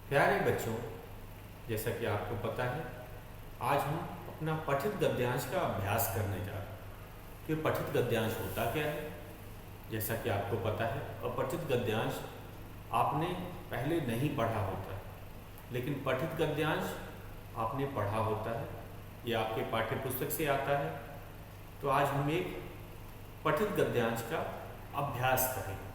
प्यारे बच्चों, जैसा कि आपको पता है, आज हम अपना पठित गद्यांश का अभ्यास करने जा रहे हैं कि पठित गद्यांश होता क्या है। जैसा कि आपको पता है, अपठित गद्यांश आपने पहले नहीं पढ़ा होता है, लेकिन पठित गद्यांश आपने पढ़ा होता है, ये आपके पाठ्य पुस्तक से आता है। तो आज हम एक पठित गद्यांश का अभ्यास करेंगे।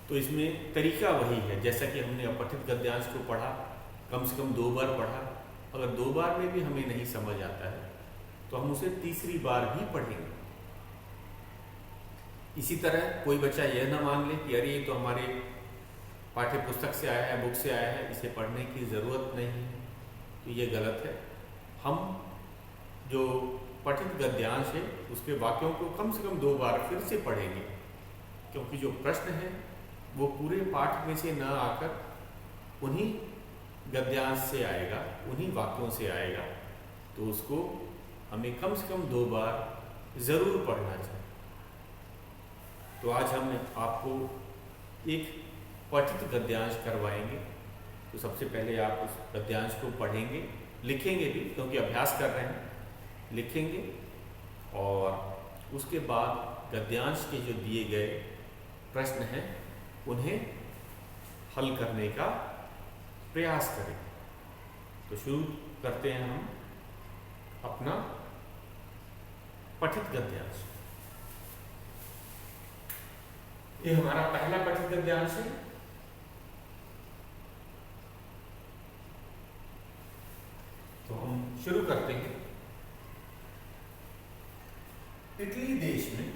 तो इसमें तरीका वही है, जैसा कि हमने अपठित गद्यांश को पढ़ा, कम से कम 2 बार पढ़ा। अगर 2 बार में भी हमें नहीं समझ आता है तो हम उसे तीसरी बार भी पढ़ेंगे। इसी तरह कोई बच्चा यह ना मान ले कि अरे ये तो हमारे पाठ्य पुस्तक से आया है, बुक से आया है, इसे पढ़ने की ज़रूरत नहीं है, तो ये गलत है। हम जो पठित गद्यांश है उसके वाक्यों को कम से कम 2 बार फिर से पढ़ेंगे, क्योंकि जो प्रश्न है वो पूरे पाठ में से न आकर उन्हीं गद्यांश से आएगा, उन्हीं वाक्यों से आएगा, तो उसको हमें कम से कम 2 बार ज़रूर पढ़ना चाहिए। तो आज हम आपको एक पठित गद्यांश करवाएंगे। तो सबसे पहले आप उस गद्यांश को पढ़ेंगे, लिखेंगे भी, क्योंकि अभ्यास कर रहे हैं, लिखेंगे और उसके बाद गद्यांश के जो दिए गए प्रश्न हैं उन्हें हल करने का प्रयास करें। तो शुरू करते हैं हम अपना पठित गद्यांश। ये हमारा पहला पठित गद्यांश है। तो हम शुरू करते हैं। इटली देश में,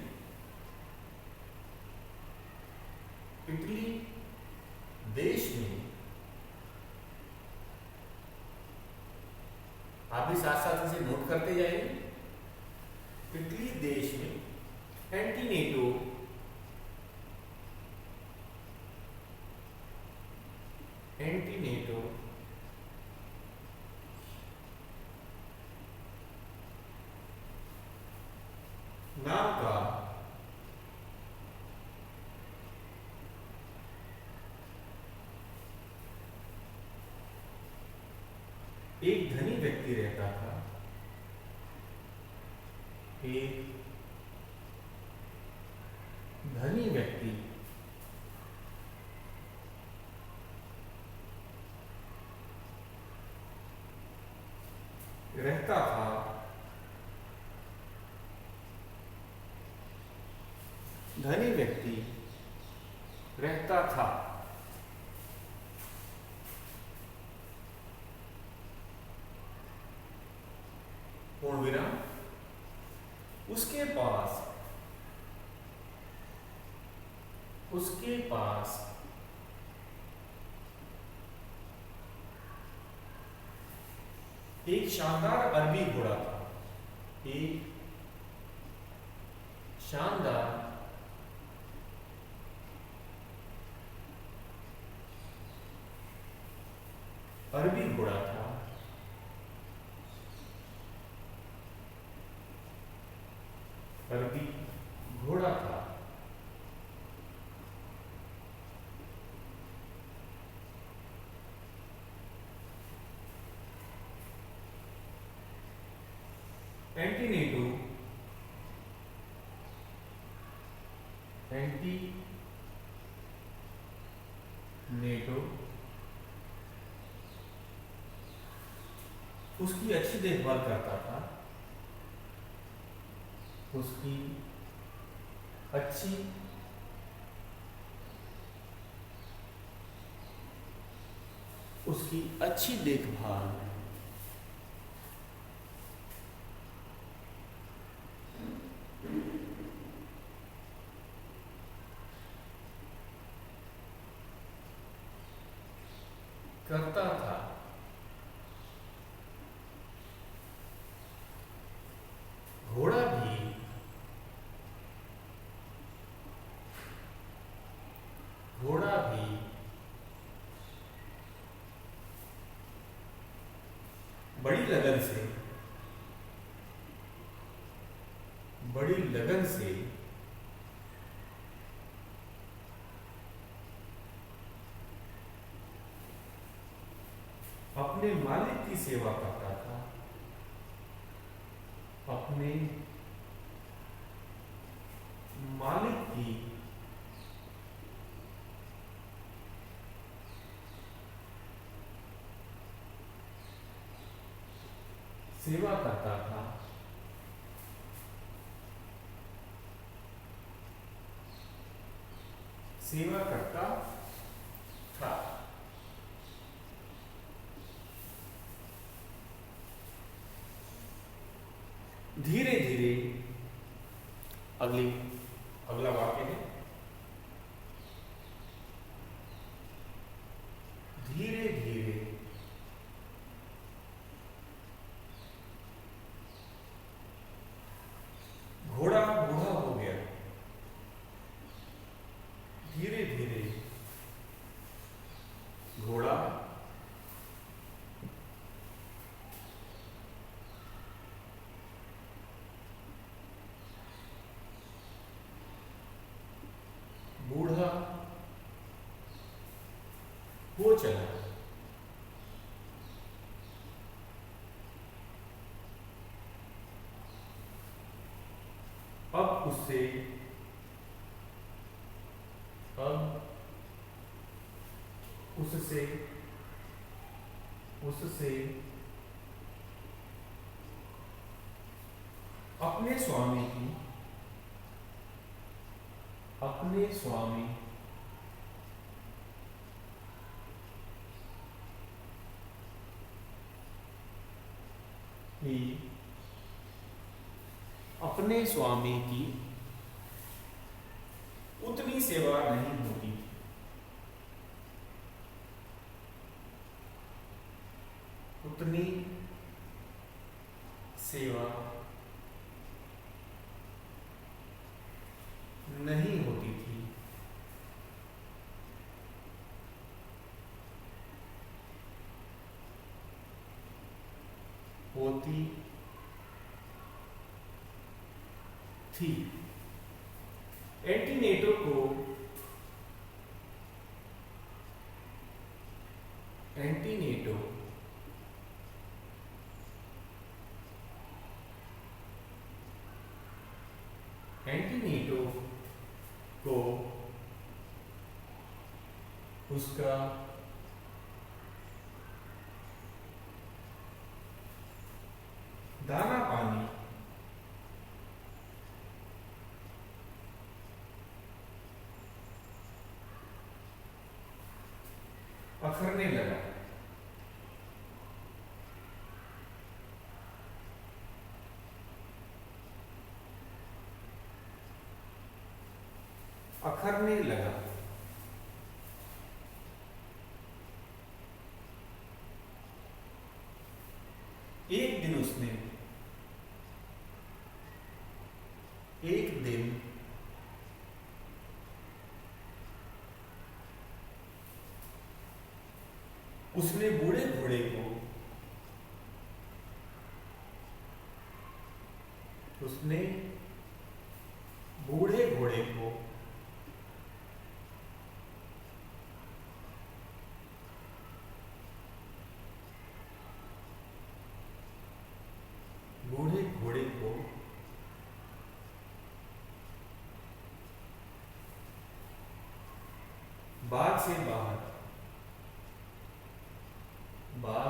इटली देश में, आप भी साथ साथ इसे नोट करते जाइए। इटली देश में एंटीनेटो नाम का एक धनी व्यक्ति रहता था। एक धनी व्यक्ति रहता था। धनी व्यक्ति रहता था। पूर्ण विराम। उसके पास एक शानदार अरबी घोड़ा था। एक शानदार अरबी घोड़ा था। अरबी घोड़ा था। एंटीनेटो उसकी अच्छी देखभाल करता था। उसकी अच्छी देखभाल करता था। घोड़ा भी बड़ी लगन से अपने मालिक की सेवा करता था, अपने मालिक की सेवा करता था, सेवा करता था। धीरे धीरे अगला वाक्य है, धीरे धीरे घोड़ा बूढ़ा हो गया, धीरे धीरे घोड़ा बूढ़ा हो चला। अब उससे अपने स्वामी की उतनी सेवा नहीं होती, उतनी सेवा नहीं होती थी। होती थी। एंटीनेटो को उसका दाना पानी अखरने लगा। अखरने लगा। एक दिन उसने बूढ़े घोड़े को बाग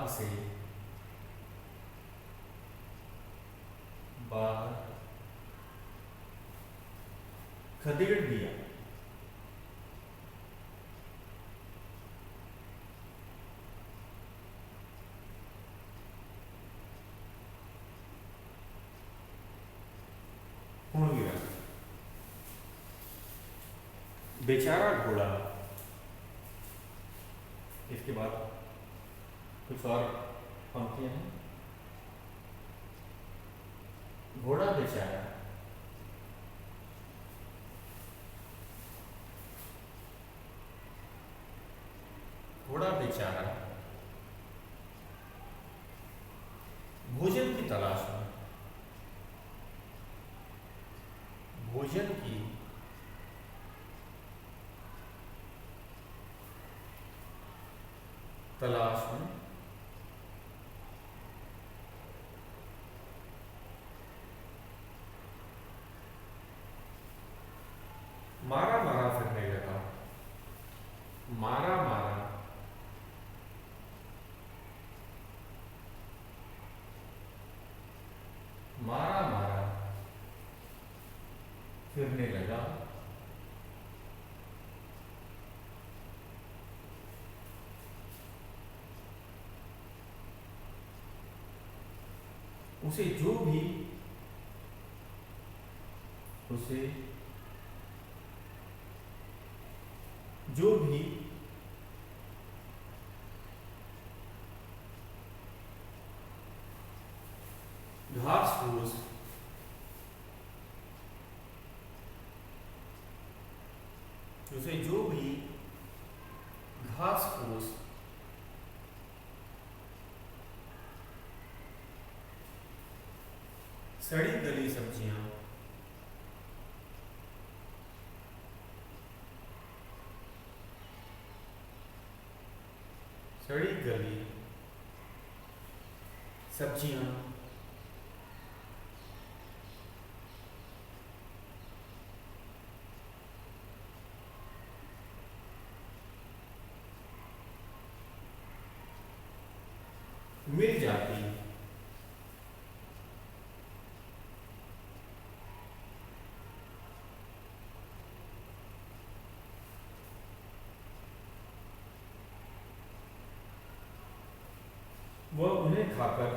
से बाहर खदेड़ दिया। बेचारा घोड़ा। इसके बाद कुछ और पंक्तियां हैं। घोड़ा बेचारा, भोजन की तलाश में, उसे जो भी घास फूस सड़ी गली सब्जियां मिल जाती वह उन्हें खाकर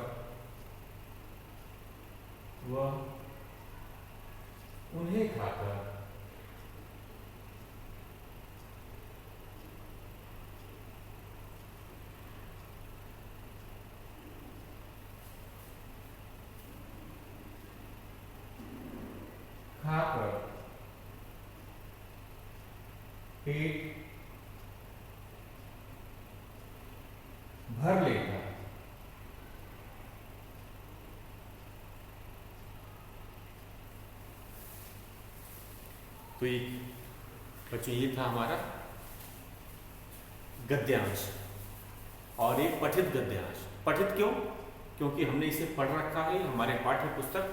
पेट भर लेगा। तो बच्चों ये था हमारा गद्यांश और एक पठित गद्यांश। पठित क्यों? क्योंकि हमने इसे पढ़ रखा है, हमारे पाठ्य पुस्तक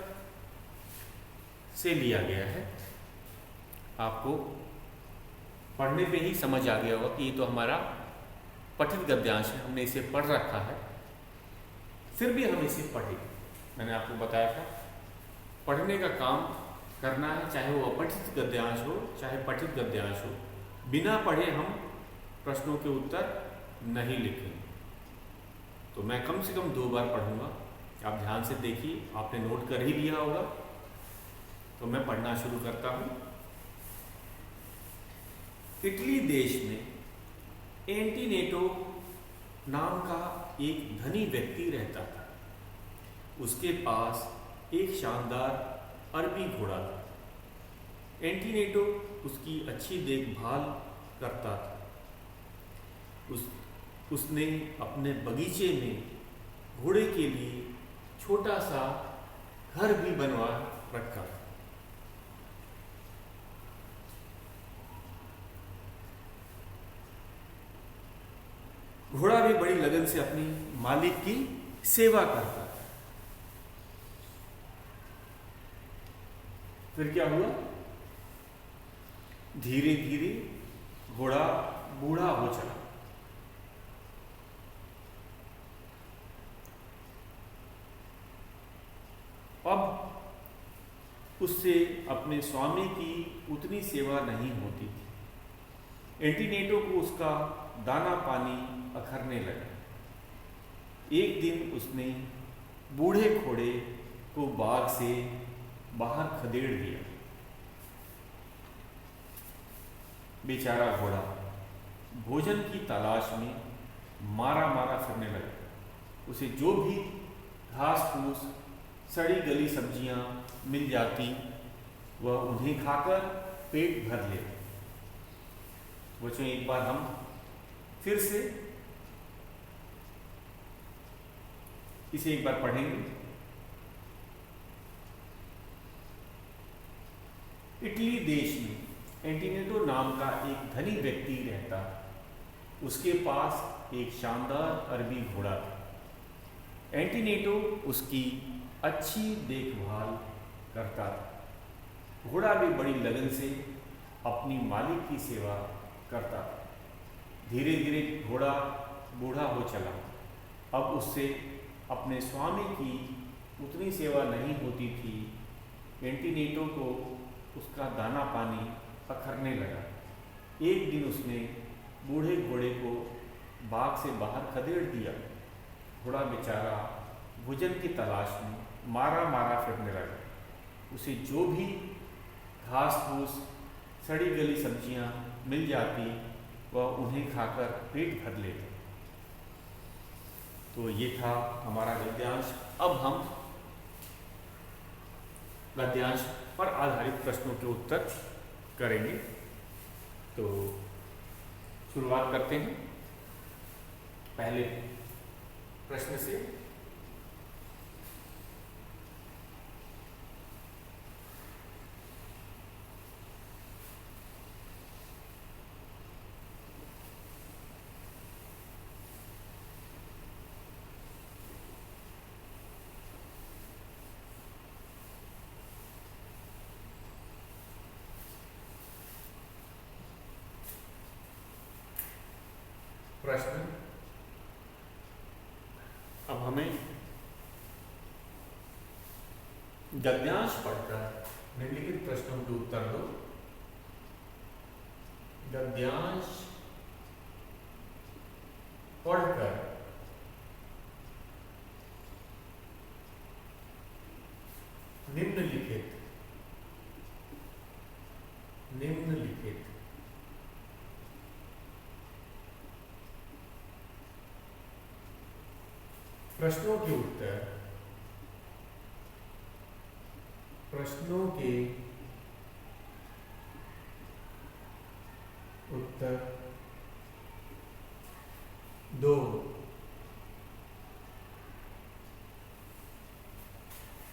से लिया गया है। आपको पढ़ने पे ही समझ आ गया होगा कि ये तो हमारा पठित गद्यांश है, हमने इसे पढ़ रखा है। फिर भी हम इसे पढ़े, मैंने आपको बताया था पढ़ने का काम करना है, चाहे वो अपठित गद्यांश हो चाहे पठित गद्यांश हो। बिना पढ़े हम प्रश्नों के उत्तर नहीं लिखेंगे। तो मैं कम से कम 2 बार पढ़ूंगा, आप ध्यान से देखिए, आपने नोट कर ही लिया होगा। तो मैं पढ़ना शुरू करता हूं। इटली देश में एंटीनेटो नाम का एक धनी व्यक्ति रहता था। उसके पास एक शानदार अरबी घोड़ा था। एंटीनेटो उसकी अच्छी देखभाल करता था। उसने अपने बगीचे में घोड़े के लिए छोटा सा घर भी बनवा रखा था। घोड़ा भी बड़ी लगन से अपनी मालिक की सेवा करता था। फिर क्या हुआ? धीरे धीरे घोड़ा बूढ़ा हो चला। अब उससे अपने स्वामी की उतनी सेवा नहीं होती थी। एंटीनेटो को उसका दाना पानी अखरने लगा। एक दिन उसने बूढ़े घोड़े को बाग से बाहर खदेड़ दिया। बेचारा घोड़ा भोजन की तलाश में मारा मारा फिरने लगा। उसे जो भी घास फूस सड़ी गली सब्जियां मिल जाती वह उन्हें खाकर पेट भर ले। बच्चों एक बार हम फिर से इसे एक बार पढ़ेंगे। इटली देश में एंटीनेटो नाम का एक धनी व्यक्ति रहता। उसके पास एक शानदार अरबी घोड़ा था। एंटीनेटो उसकी अच्छी देखभाल करता था। घोड़ा भी बड़ी लगन से अपनी मालिक की सेवा करता था। धीरे धीरे घोड़ा बूढ़ा हो चला। अब उससे अपने स्वामी की उतनी सेवा नहीं होती थी। एंटीनेटो को उसका दाना पानी अखरने लगा। एक दिन उसने बूढ़े घोड़े को बाग से बाहर खदेड़ दिया। घोड़ा बेचारा भोजन की तलाश में मारा मारा फिरने लगा। उसे जो भी घास फूस सड़ी गली सब्जियां मिल जाती वह उन्हें खाकर पेट भर लेता। तो ये था हमारा गद्यांश। अब हम गद्यांश पर आधारित प्रश्नों के उत्तर करेंगे। तो शुरुआत करते हैं पहले प्रश्न से। प्रश्न, अब हमें गद्यांश पढ़कर निम्नलिखित प्रश्नों के उत्तर दो। गद्यांश पढ़कर निम्नलिखित प्रश्नों के उत्तर दो।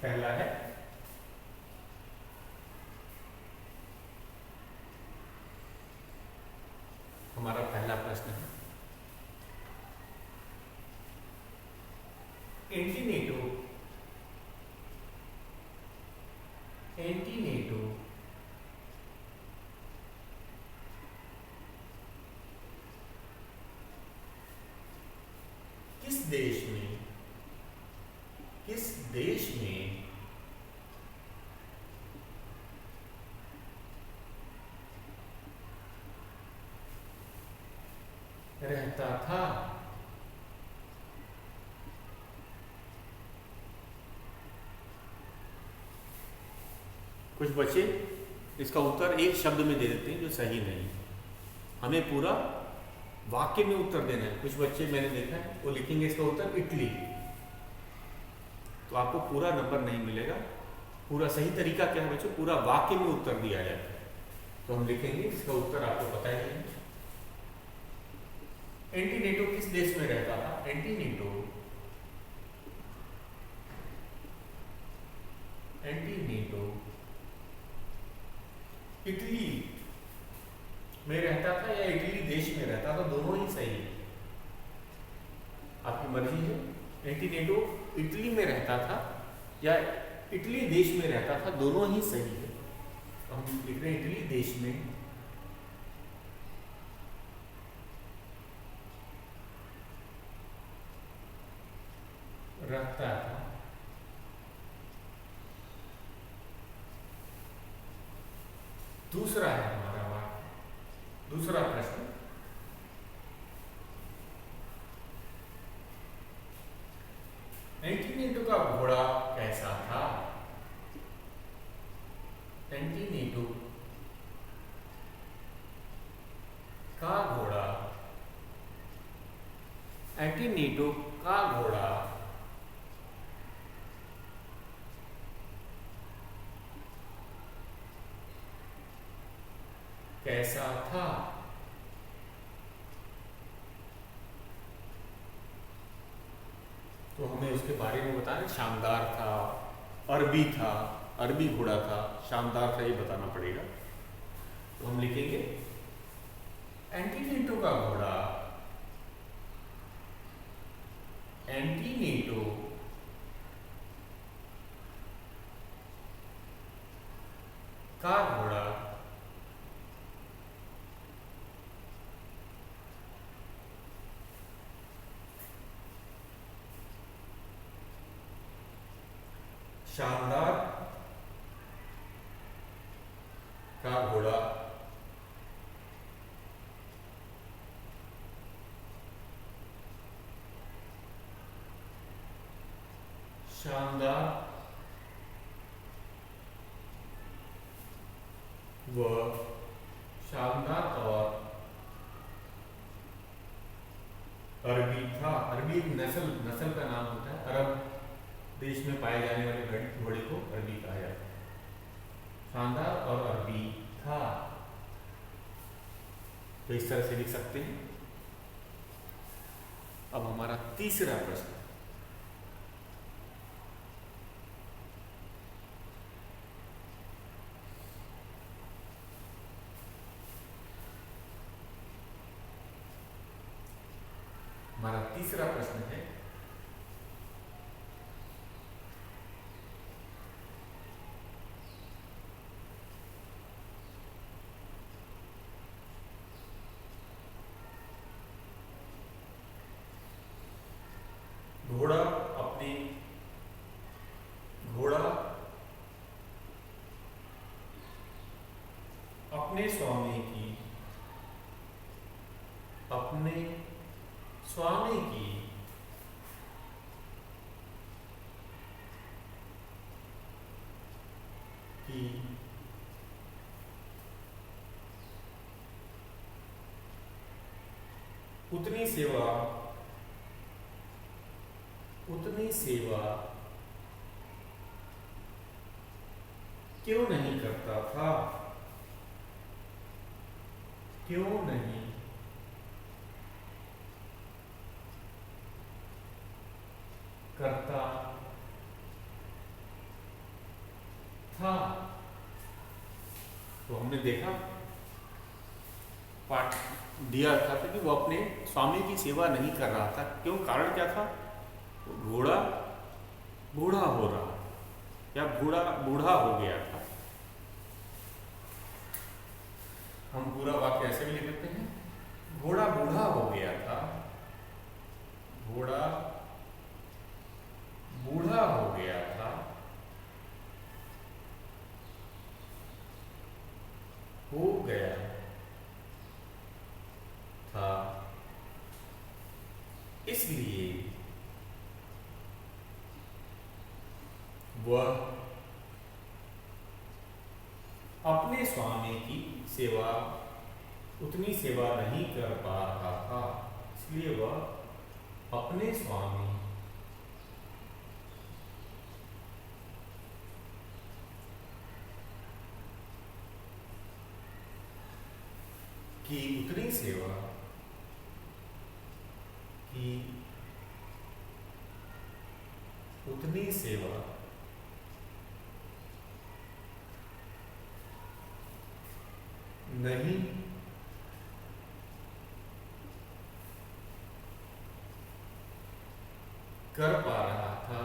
पहला है हमारा पहला प्रश्न है, एंटीनेटो किस देश में रहता था? कुछ बच्चे इसका उत्तर एक शब्द में दे देते हैं जो सही नहीं है। हमें पूरा वाक्य में उत्तर देना है। कुछ बच्चे मैंने देखा है वो लिखेंगे इसका उत्तर इटली, तो आपको पूरा नंबर नहीं मिलेगा। पूरा सही तरीका क्या है बच्चों? पूरा वाक्य में उत्तर दिया जाए। तो हम लिखेंगे इसका उत्तर आपको पता ही है। एंटीनेटो किस देश में रहता था? एंटीनेटो इटली में रहता था या इटली देश में रहता था? दोनों ही सही है, आपकी मर्जी है। एंटीनेटो इटली में रहता था या इटली देश में रहता था, दोनों ही सही है। तो हम लिख रहे हैं इटली देश में रहता था। दूसरा है हमारा वाक्य, दूसरा प्रश्न, एंटीनेटो का घोड़ा कैसा था? एंटीनेटो का घोड़ा कैसा था? तो हमें उसके बारे में बताना। शानदार था, अरबी था, अरबी घोड़ा था, शानदार था, ये बताना पड़ेगा। तो हम लिखेंगे एंटीनेटो का घोड़ा, एंटीनेटो का घोड़ा शानदार का घोड़ा शानदार वह शानदार और अरबी था। अरबी एक नस्ल का नाम होता है। अरब देश में पाए जाने वाले घोड़े को अरबी कहा जाता है। शानदार और अरबी था, तो इस तरह से लिख सकते हैं। अब हमारा तीसरा प्रश्न, हमारा तीसरा प्रश्न है, घोड़ा अपने स्वामी की उतनी सेवा क्यों नहीं करता था? क्यों नहीं करता था? तो हमने देखा, पाठ दिया था कि वो अपने स्वामी की सेवा नहीं कर रहा था। क्यों? कारण क्या था? घोड़ा बूढ़ा हो रहा या बूढ़ा हो गया था। हम पूरा वाक्य ऐसे भी लिख देते हैं, घोड़ा बूढ़ा हो गया था। घोड़ा बूढ़ा हो गया था, हो गया था, इसलिए वह अपने स्वामी की सेवा उतनी सेवा नहीं कर पा रहा था। इसलिए वह अपने स्वामी की उतनी सेवा नहीं कर पा रहा था।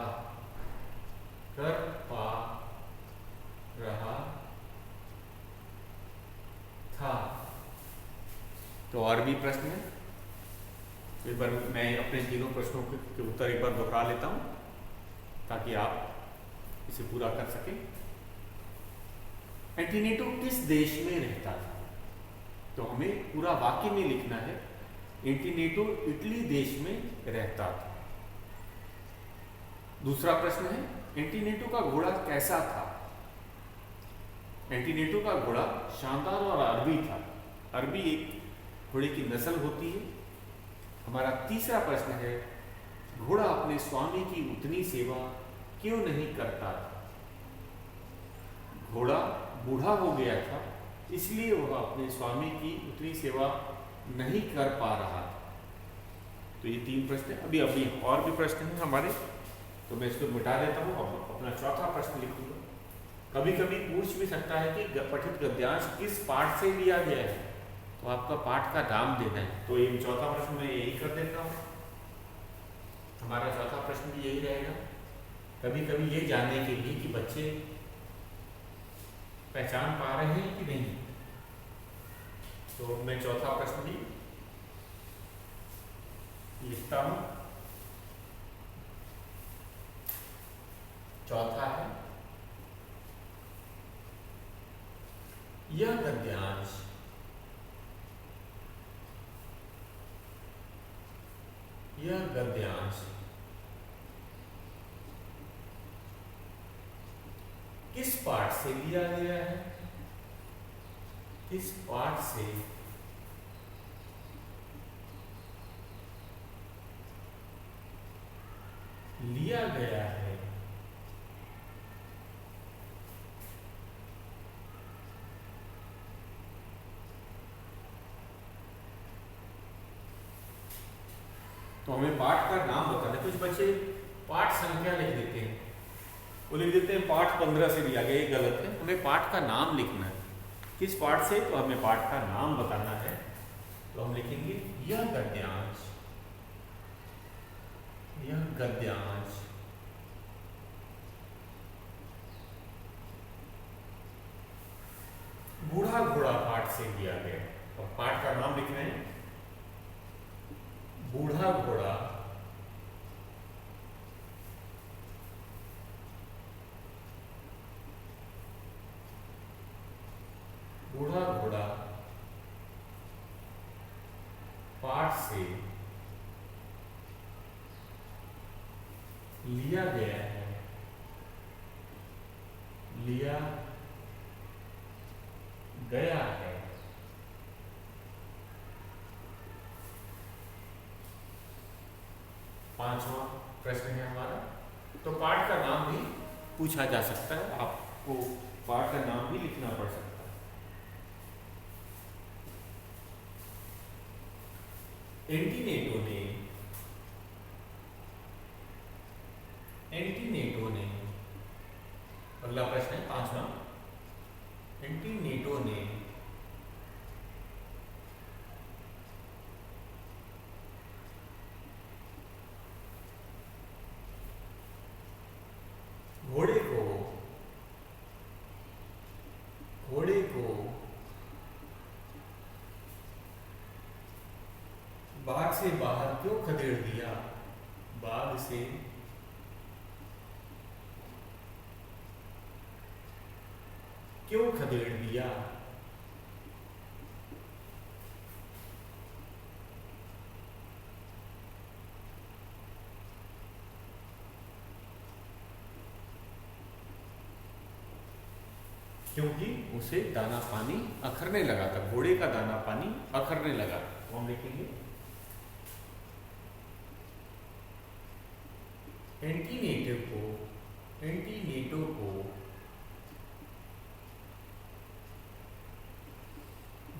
तो और भी प्रश्न है, एक बार मैं अपने तीनों प्रश्नों के उत्तर एक बार दोहरा लेता हूं ताकि आप इसे पूरा कर सकें। एंटीनेटो किस देश में रहता था? तो हमें पूरा वाक्य में लिखना है, एंटीनेटो इटली देश में रहता था। दूसरा प्रश्न है, एंटीनेटो का घोड़ा कैसा था? एंटीनेटो का घोड़ा शानदार और अरबी था। अरबी एक घोड़े की नस्ल होती है। हमारा तीसरा प्रश्न है, घोड़ा अपने स्वामी की उतनी सेवा क्यों नहीं करता था? घोड़ा बूढ़ा हो गया था, इसलिए वह अपने स्वामी की उतनी सेवा नहीं कर पा रहा था। तो ये तीन प्रश्न है। अभी और भी प्रश्न हैं हमारे, तो मैं इसको मिटा देता हूँ। अब अपना चौथा प्रश्न लिखूंगा। कभी कभी पूछ भी सकता है कि पठित गद्यांश किस पाठ से लिया गया है, तो आपका पाठ का नाम देना है। तो ये चौथा प्रश्न मैं यही कर देता हूँ। हमारा चौथा प्रश्न भी यही रहेगा। कभी कभी ये जानने के लिए कि बच्चे पहचान पा रहे हैं कि नहीं, तो मैं चौथा प्रश्न भी लिखता हूं। चौथा है, यह गद्यांश किस पाठ से लिया गया है? किस पाठ से लिया गया है? तो हमें पाठ का नाम बताना है। कुछ बच्चे पाठ संख्या लिख देते हैं, वो लिख देते हैं पाठ 15 से लिया गया, ये गलत है। हमें पाठ का नाम लिखना है, किस पाठ से, तो हमें पाठ का नाम बताना है। तो हम लिखेंगे यह गद्यांश, यह गद्यांश बूढ़ा घोड़ा पाठ से लिया गया। और पाठ का नाम लिख रहे हैं बूढ़ा घोड़ा बूढ़ा घोड़ा पाठ से लिया गया है, लिया गया है। पांचवा प्रश्न है हमारा। तो पाठ का नाम भी पूछा जा सकता है, आपको पाठ का नाम भी लिखना पड़ सकता है। एंटीनेटो ने अगला प्रश्न है पांचवा। एंटीनेटो ने घोड़े को बाग से बाहर क्यों खदेड़ दिया? बाग से क्यों खदेड़ दिया? क्योंकि उसे दाना पानी अखरने लगा था, घोड़े का दाना पानी अखरने लगा। तो हम लिखेंगे एंटीनेटो को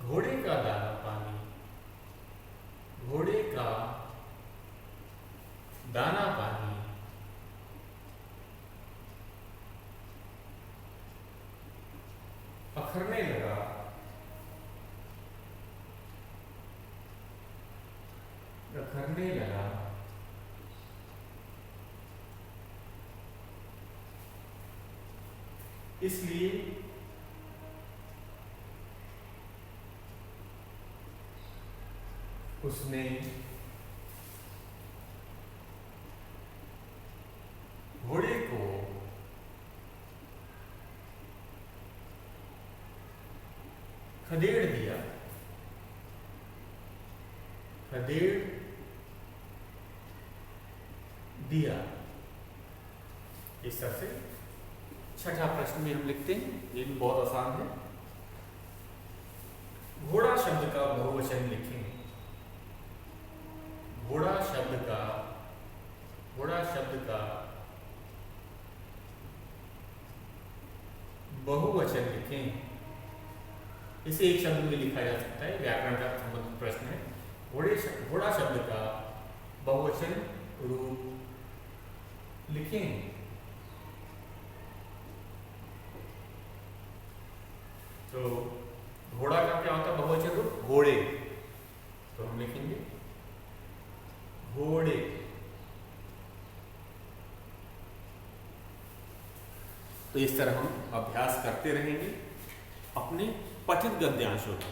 घोड़े का दाना पानी, घोड़े का दाना पानी अखरने लगा, अखरने लगा। इसलिए उसने घोड़े को खदेड़ दिया, खदेड़ दिया। इस तरह से छठा प्रश्न में हम लिखते हैं, ये भी बहुत आसान है। घोड़ा शब्द का बहुवचन लिखें। घोड़ा शब्द का बहुवचन लिखें। इसे एक शब्द में लिखा जा सकता है, व्याकरण का संबंधित प्रश्न है। घोड़ा शब्द का बहुवचन रूप लिखें। तो घोड़ा का क्या होता है बहुवचन रूप? घोड़े। तो हम लिखेंगे घोड़े। तो इस तरह हम अभ्यास करते रहेंगे अपने पठित गद्यांशों का।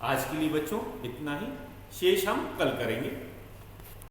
आज के लिए बच्चों इतना ही, शेष हम कल करेंगे।